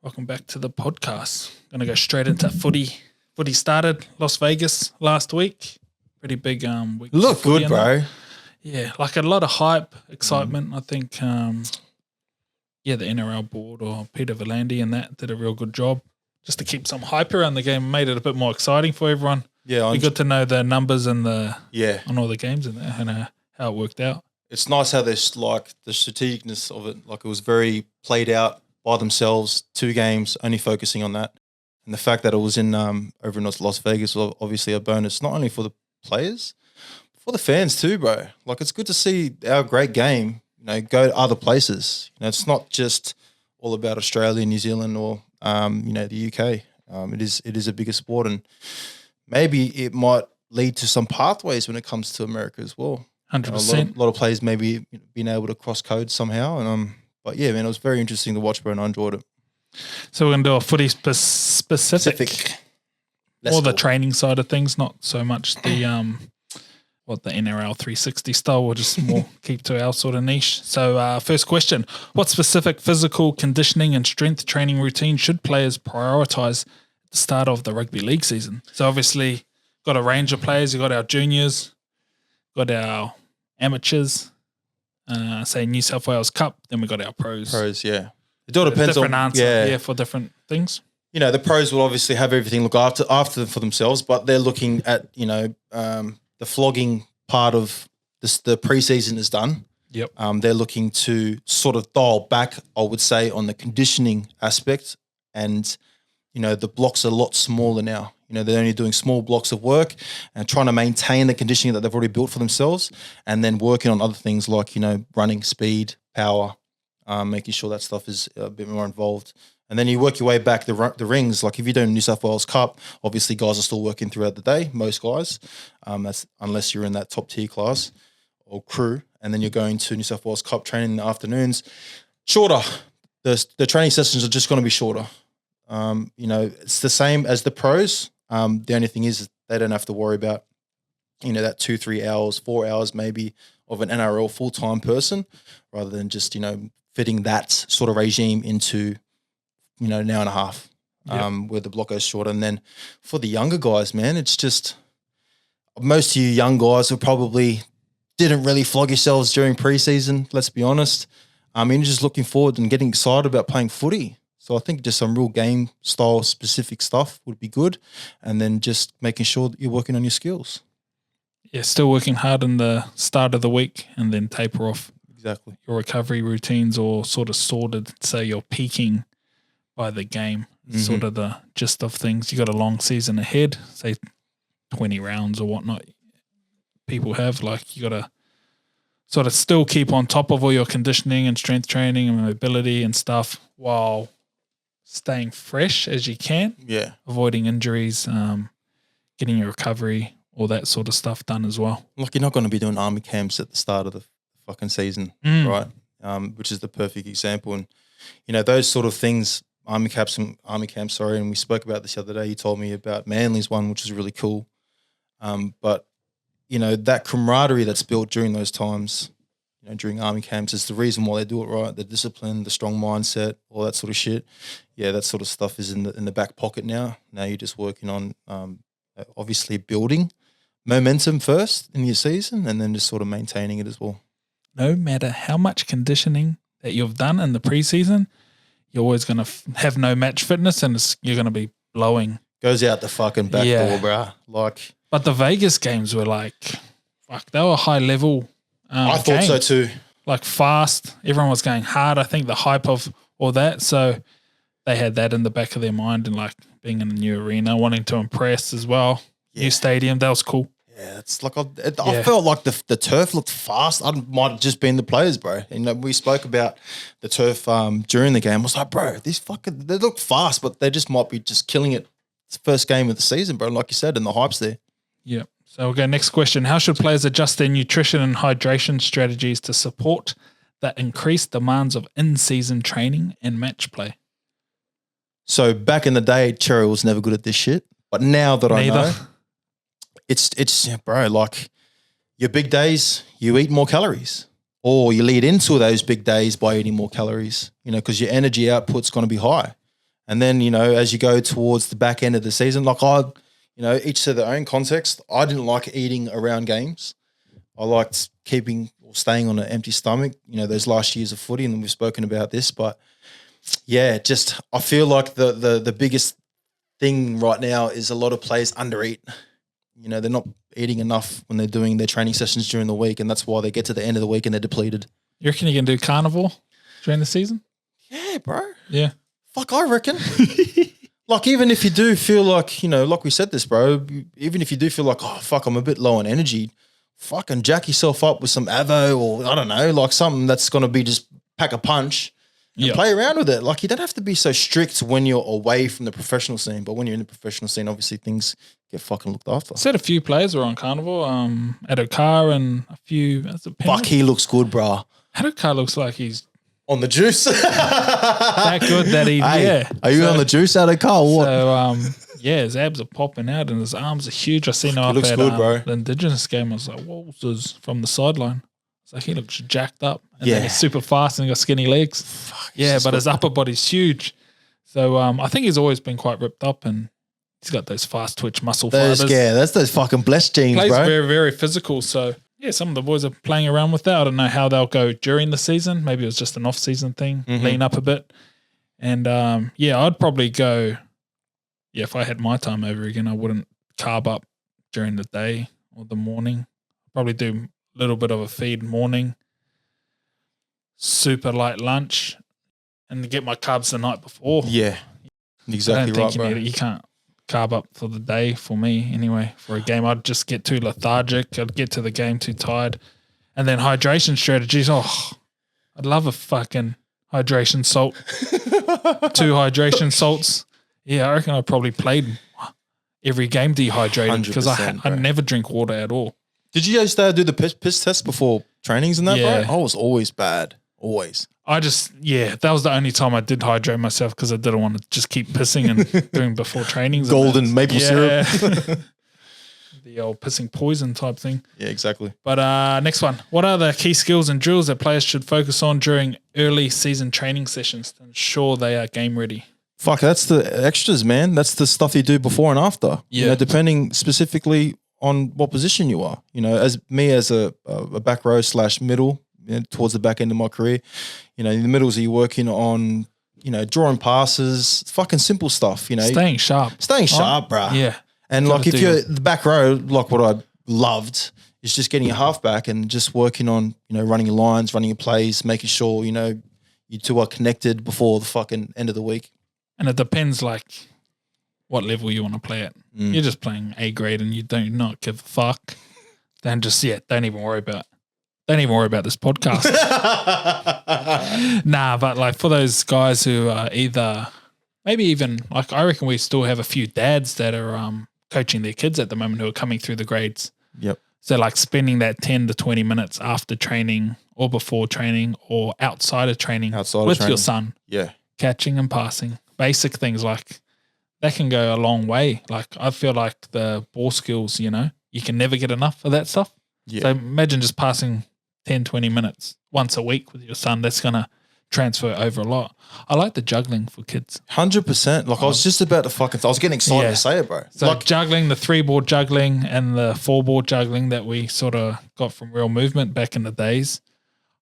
Welcome back to the podcast. Going to go straight into footy. Footy started Las Vegas last week. Pretty big week. Look good, bro. Yeah, like a lot of hype, excitement. I think, the NRL board or Peter V'landys and that did a real good job just to keep some hype around the game, made it a bit more exciting for everyone. Yeah, Be good to know the numbers and on all the games and how it worked out. It's nice how there's like the strategicness of it. Like it was very played out by themselves. 2 games, only focusing on that, and the fact that it was in over in Las Vegas was obviously a bonus, not only for the players, but for the fans too, bro. Like it's good to see our great game, go to other places. It's not just all about Australia, New Zealand, or the UK. It is a bigger sport, and maybe it might lead to some pathways when it comes to America as well. 100%. A lot of players maybe being able to cross code somehow, and but yeah, man, it was very interesting to watch, bro, and I enjoyed it. So we're going to do a footy specific. More the training side of things, not so much the the NRL 360 style. We'll just more keep to our sort of niche. So first question, what specific physical conditioning and strength training routine should players prioritise at the start of the rugby league season? So obviously got a range of players. You've got our juniors, got our amateurs, say New South Wales Cup, then we got our pros. Pros, yeah. It all depends different on answer, for different things. The pros will obviously have everything look after them for themselves, but they're looking at the flogging part of this. The preseason is done. Yep. They're looking to sort of dial back, I would say, on the conditioning aspect, and the blocks are a lot smaller now. They're only doing small blocks of work and trying to maintain the conditioning that they've already built for themselves, and then working on other things like running, speed, power, making sure that stuff is a bit more involved. And then you work your way back the rings. Like if you're doing New South Wales Cup, obviously guys are still working throughout the day, most guys, that's unless you're in that top tier class or crew. And then you're going to New South Wales Cup training in the afternoons. Shorter. The training sessions are just going to be shorter. It's the same as the pros. The only thing is they don't have to worry about, that 2-3 hours, 4 hours maybe of an NRL full-time person, rather than just, fitting that sort of regime into an hour and a half, where the block goes shorter. And then for the younger guys, man, it's just most of you young guys who probably didn't really flog yourselves during preseason, let's be honest. You're just looking forward and getting excited about playing footy. So I think just some real game style specific stuff would be good. And then just making sure that you're working on your skills. Yeah, still working hard in the start of the week and then taper off. Exactly. Your recovery routines or sort of sorted, so you're peaking by the game, sort of the gist of things. You got a long season ahead, say 20 rounds or whatnot. People have you got to sort of still keep on top of all your conditioning and strength training and mobility and stuff while staying fresh as you can. Yeah. Avoiding injuries, getting your recovery, all that sort of stuff done as well. Look, you're not going to be doing army camps at the start of the fucking season, right? Which is the perfect example. And, those sort of things, army camps, and we spoke about this the other day. You told me about Manly's one, which is really cool. But, that camaraderie that's built during those times, during army camps is the reason why they do it, right? The discipline, the strong mindset, all that sort of shit. Yeah, that sort of stuff is in the back pocket now. Now you're just working on obviously building momentum first in your season and then just sort of maintaining it as well. No matter how much conditioning that you've done in the preseason, you're always going to have no match fitness and you're going to be blowing. Goes out the fucking back door, bruh. But the Vegas games were they were high level. I thought so too. Fast. Everyone was going hard. I think the hype of all that. So they had that in the back of their mind and being in a new arena, wanting to impress as well. Yeah. New stadium. That was cool. Yeah, it's I felt like the turf looked fast. I might have just been the players, bro. And we spoke about the turf during the game. I was like, bro, they look fast, but they just might be just killing it. It's the first game of the season, bro. Like you said, and the hype's there. Yeah. So we'll go next question. How should players adjust their nutrition and hydration strategies to support the increased demands of in-season training and match play? So back in the day, Cherry was never good at this shit. But now that I know, it's bro, your big days, you eat more calories. Or you lead into those big days by eating more calories, because your energy output's going to be high. And then, you know, as you go towards the back end of the season, like each to their own context. I didn't like eating around games. I liked staying on an empty stomach, you know, those last years of footy, and we've spoken about this, but yeah, just I feel like the biggest thing right now is a lot of players undereat. You know, they're not eating enough when they're doing their training sessions during the week, and that's why they get to the end of the week and they're depleted. You reckon you can do carnivore during the season? Yeah, bro. Yeah. Fuck, I reckon. Like, even if you do feel like, you know, like we said this, bro, even if you do feel like, oh, fuck, I'm a bit low on energy, fucking jack yourself up with some Avo or, I don't know, like something that's going to be just pack a punch and play around with it. Like, you don't have to be so strict when you're away from the professional scene, but when you're in the professional scene, obviously things get fucking looked after. I said a few players were on carnivore, Adokar and a few. Fuck, he looks good, bro. Adokar looks like he's on the juice. that good that he, Are you on the juice out of car or what? So, his abs are popping out and his arms are huge. I seen him up looks at good, bro. the Indigenous game. I was like, whoa, this is from the sideline. It's like he looks jacked up. And then he's super fast and got skinny legs. Fuck, but his upper body's huge. So I think he's always been quite ripped up and he's got those fast twitch muscle fibers. Yeah, that's those fucking blessed genes, Plays bro. very, very physical. So, yeah, some of the boys are playing around with that. I don't know how they'll go during the season. Maybe it was just an off-season thing, lean up a bit. And, I'd probably go, if I had my time over again, I wouldn't carb up during the day or the morning. Probably do a little bit of a feed morning, super light lunch, and get my carbs the night before. Yeah, exactly right, bro. You can't carb up for the day for me anyway. For a game, I'd just get too lethargic. I'd get to the game too tired. And then hydration strategies. Oh, I'd love a fucking hydration salt. 2 hydration salts. Yeah, I reckon I probably played every game dehydrated because I never drink water at all. Did you guys do the piss test before trainings and that, bro? I was always bad. Always. That was the only time I did hydrate myself because I didn't want to just keep pissing and doing before trainings. Golden maple syrup. The old pissing poison type thing. Yeah, exactly. But next one. What are the key skills and drills that players should focus on during early season training sessions to ensure they are game ready? Fuck, that's the extras, man. That's the stuff you do before and after. Yeah. You know, depending specifically on what position you are. You know, as a back row / middle, towards the back end of my career, you know, in the middles, are you working on, you know, drawing passes, fucking simple stuff, you know. Staying sharp, bro. Yeah. And like if you're the back row, like what I loved is just getting a halfback and just working on, you know, running your lines, running your plays, making sure, you know, you two are connected before the fucking end of the week. And it depends like what level you want to play at. You're just playing A grade and you do not give a fuck. Then just, don't even worry about this podcast. Nah, but like for those guys who are either, maybe even like I reckon we still have a few dads that are coaching their kids at the moment who are coming through the grades. Yep. So like spending that 10 to 20 minutes after training or before training or outside of training with your son. Yeah. Catching and passing. Basic things like that can go a long way. Like I feel like the ball skills, you know, you can never get enough of that stuff. Yeah. So imagine just passing 10, 20 minutes once a week with your son. That's going to transfer over a lot. I like the juggling for kids. 100%. Like I was just about to I was getting excited to say it, bro. So like juggling, the 3-board juggling and the 4-board juggling that we sort of got from Real Movement back in the days.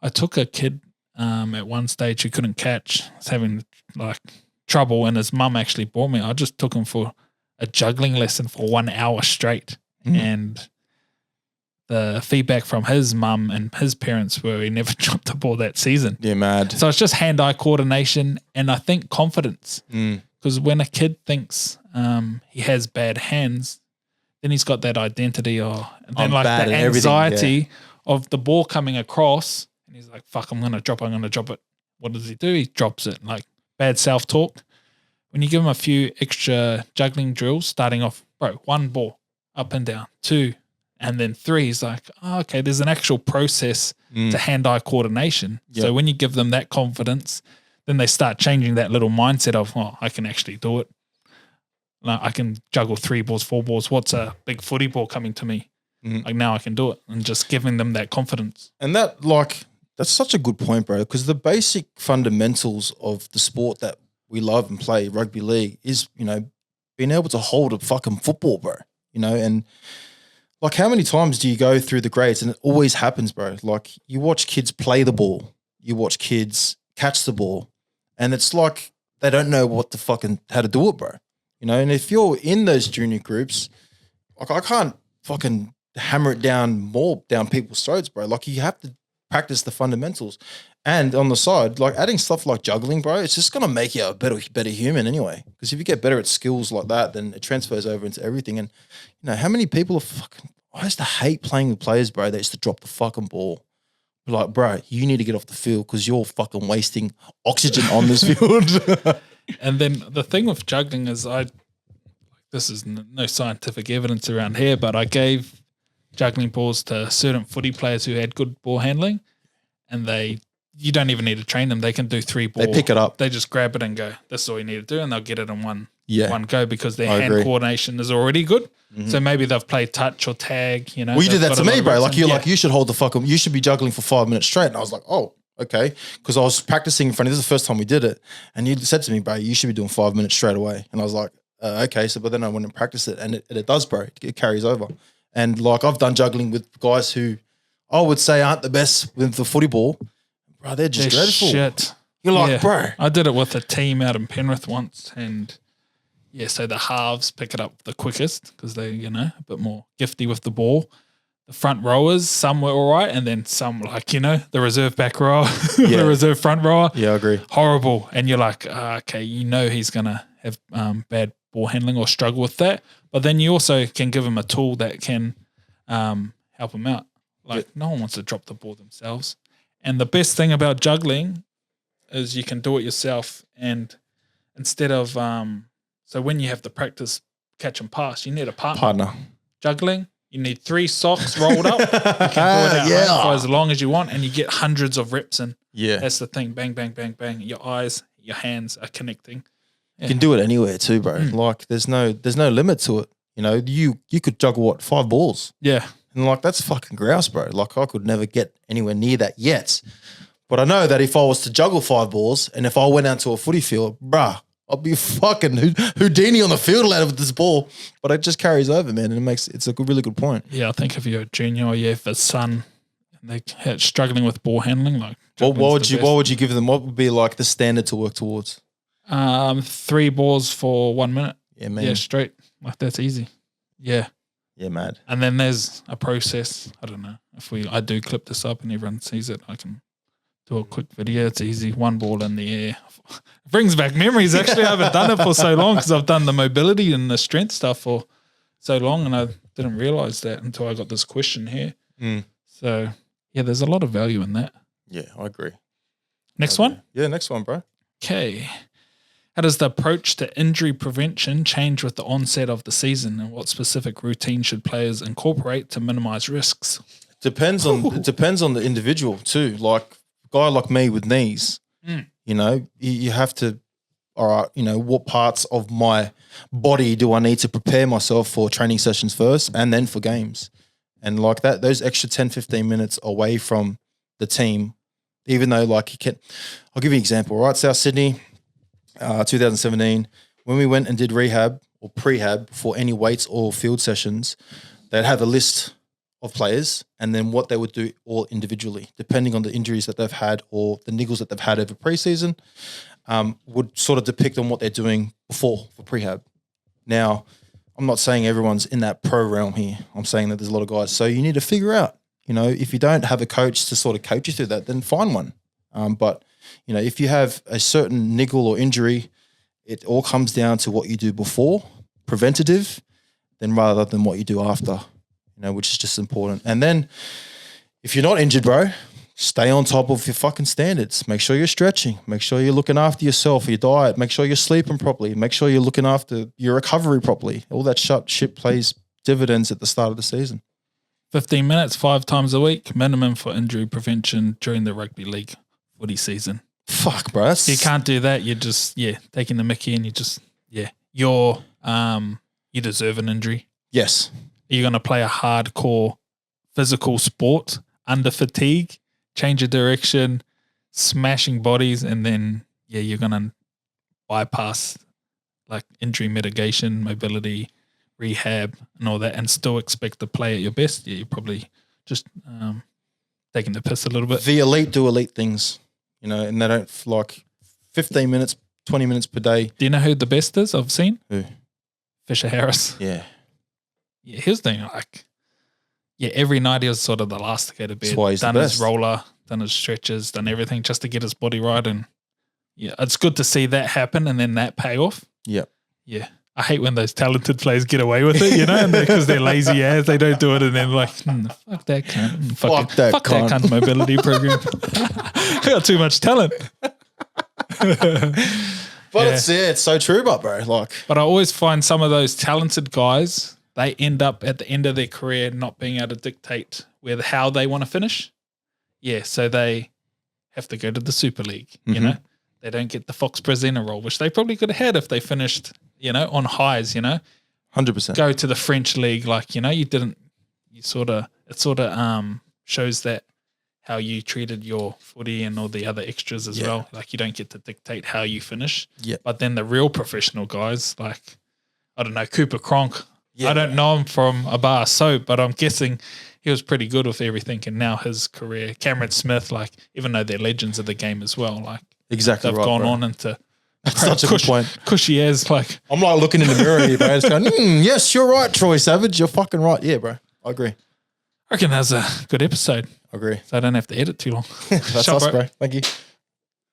I took a kid at one stage who couldn't catch. Was having like trouble and his mum actually brought me. I just took him for a juggling lesson for 1 hour straight. And the feedback from his mum and his parents were he never dropped a ball that season. Yeah, mad. So it's just hand-eye coordination and I think confidence. Because when a kid thinks he has bad hands, then he's got that identity and then like the anxiety of the ball coming across and he's like, fuck, I'm going to drop it. What does he do? He drops it. Like bad self-talk. When you give him a few extra juggling drills, starting off, 1 ball, up and down, 2, and then 3 is like, okay, there's an actual process to hand-eye coordination. Yep. So when you give them that confidence, then they start changing that little mindset of, I can actually do it. Like, I can juggle 3 balls, 4 balls. What's a big footy ball coming to me? Like now I can do it, and just giving them that confidence. And that's such a good point, bro, because the basic fundamentals of the sport that we love and play rugby league is, you know, being able to hold a fucking football, bro. You know, and like how many times do you go through the grades and it always happens, bro? Like you watch kids play the ball, you watch kids catch the ball, and it's like they don't know how to do it, bro. You know, and if you're in those junior groups, like I can't fucking hammer it down people's throats, bro. Like you have to practice the fundamentals. And on the side, like adding stuff like juggling, bro, it's just gonna make you a better human anyway. Because if you get better at skills like that, then it transfers over into everything. And you know, how many people are fucking? I used to hate playing with players, bro. They used to drop the fucking ball. Like, bro, you need to get off the field because you're fucking wasting oxygen on this field. And then the thing with juggling is, this is no scientific evidence around here, but I gave juggling balls to certain footy players who had good ball handling, and you don't even need to train them. They can do 3 ball. They pick it up. They just grab it and go, this is all you need to do, and they'll get it in one go because their hand coordination is already good. Mm-hmm. So maybe they've played touch or tag, you know. Well, you did that to me, bro. Like like, you should hold the fuck up. You should be juggling for 5 minutes straight. And I was like, oh, okay. Because I was practicing in front of you. This is the first time we did it. And you said to me, bro, you should be doing 5 minutes straight away. And I was like, okay. So, but then I went and practiced it and it does, bro. It carries over. And like, I've done juggling with guys who I would say aren't the best with the footy ball. Bro, they're dreadful. Shit. You're like, bro. I did it with a team out in Penrith once, and so the halves pick it up the quickest because they're, you know, a bit more gifty with the ball. The front rowers, some were all right, and then some, like, you know, the reserve back rower, the reserve front rower. Yeah, I agree. Horrible. And you're like, okay, you know he's going to have bad ball handling or struggle with that. But then you also can give him a tool that can help him out. Like, no one wants to drop the ball themselves. And the best thing about juggling is you can do it yourself. And instead of, so when you have to practice catch and pass, you need a partner. Juggling, you need 3 socks rolled up. You can do it out for as long as you want, and you get hundreds of reps in. Yeah. That's the thing. Bang, bang, bang, bang. Your eyes, your hands are connecting. Yeah. You can do it anywhere too, bro. Like there's no limit to it. You know, you could juggle 5 balls. Yeah. And like, that's fucking grouse, bro. Like I could never get anywhere near that yet. But I know that if I was to juggle 5 balls and if I went out to a footy field, bruh, I'll be fucking Houdini on the field with this ball. But it just carries over, man. And it's a really good point. Yeah, I think if you're a junior or you have a son and they're struggling with ball handling, like what would you give them? What would be like the standard to work towards? 3 balls for 1 minute. Yeah, man. Yeah, straight. Like that's easy. Yeah. Yeah, mad. And then there's a process. I don't know if I do clip this up and everyone sees it, I can do a quick video. It's easy. 1 ball in the air. It brings back memories. Actually, I haven't done it for so long because I've done the mobility and the strength stuff for so long, and I didn't realize that until I got this question here. So yeah, there's a lot of value in that. Yeah, I agree. Next one? Yeah, next one, bro. Okay. How does the approach to injury prevention change with the onset of the season, and what specific routine should players incorporate to minimize risks? It depends on the individual too. Like a guy like me with knees, you know, you have to, all right, you know, what parts of my body do I need to prepare myself for training sessions first and then for games? And like that, those extra 10, 15 minutes away from the team, even though like I'll give you an example, right? South Sydney, 2017, when we went and did rehab or prehab for any weights or field sessions, they'd have a list of players and then what they would do all individually, depending on the injuries that they've had or the niggles that they've had over preseason, would sort of depict on what they're doing before for prehab. Now, I'm not saying everyone's in that pro realm here. I'm saying that there's a lot of guys. So you need to figure out, you know, if you don't have a coach to sort of coach you through that, then find one. But you know, if you have a certain niggle or injury, it all comes down to what you do before, preventative, then rather than what you do after, you know, which is just important. And then if you're not injured, bro, stay on top of your fucking standards. Make sure you're stretching. Make sure you're looking after yourself, your diet. Make sure you're sleeping properly. Make sure you're looking after your recovery properly. All that shit plays dividends at the start of the season. 15 minutes, 5 times a week, minimum for injury prevention during the rugby league footy season. Fuck, bro. You can't do that. You're just, taking the mickey and you deserve an injury. Yes. You're going to play a hardcore physical sport under fatigue, change of direction, smashing bodies, and then, you're going to bypass like injury mitigation, mobility, rehab, and all that, and still expect to play at your best, you're probably just taking the piss a little bit. The elite do elite things, you know, and they don't like 15 minutes, 20 minutes per day. Do you know who the best is I've seen? Who? Fisher Harris. Yeah. Yeah, here's the thing, like, yeah, every night he was sort of the last to go to bed. That's why he's done the his best. roller, done his stretches, done everything just to get his body right. And yeah, it's good to see that happen and then that pay off. Yeah. Yeah. I hate when those talented players get away with it, you know, because they're lazy ass, they don't do it, and then like, fuck that cunt. Fuck that cunt mobility program. I got too much talent. But it's so true, bro. Like, but I always find some of those talented guys, they end up at the end of their career not being able to dictate how they want to finish. Yeah, so they have to go to the Super League, you know. They don't get the Fox presenter role, which they probably could have had if they finished, you know, on highs, you know. 100%. Go to the French league, like, you know, it sort of shows that how you treated your footy and all the other extras as well. Like, you don't get to dictate how you finish. Yeah. But then the real professional guys, like, I don't know, Cooper Cronk. Yeah. I don't know him from a bar of soap, but I'm guessing he was pretty good with everything. And now his career, Cameron Smith, like, even though they're legends of the game as well, like, exactly, they've right, gone bro. on into such a good point. Cushy as, like, I'm like looking in the mirror here, bro. It's going, yes, you're right, Troy Savage. You're fucking right. Yeah, bro. I agree. I reckon that was a good episode. I agree. So I don't have to edit too long. That's Shut, us, bro. Thank you.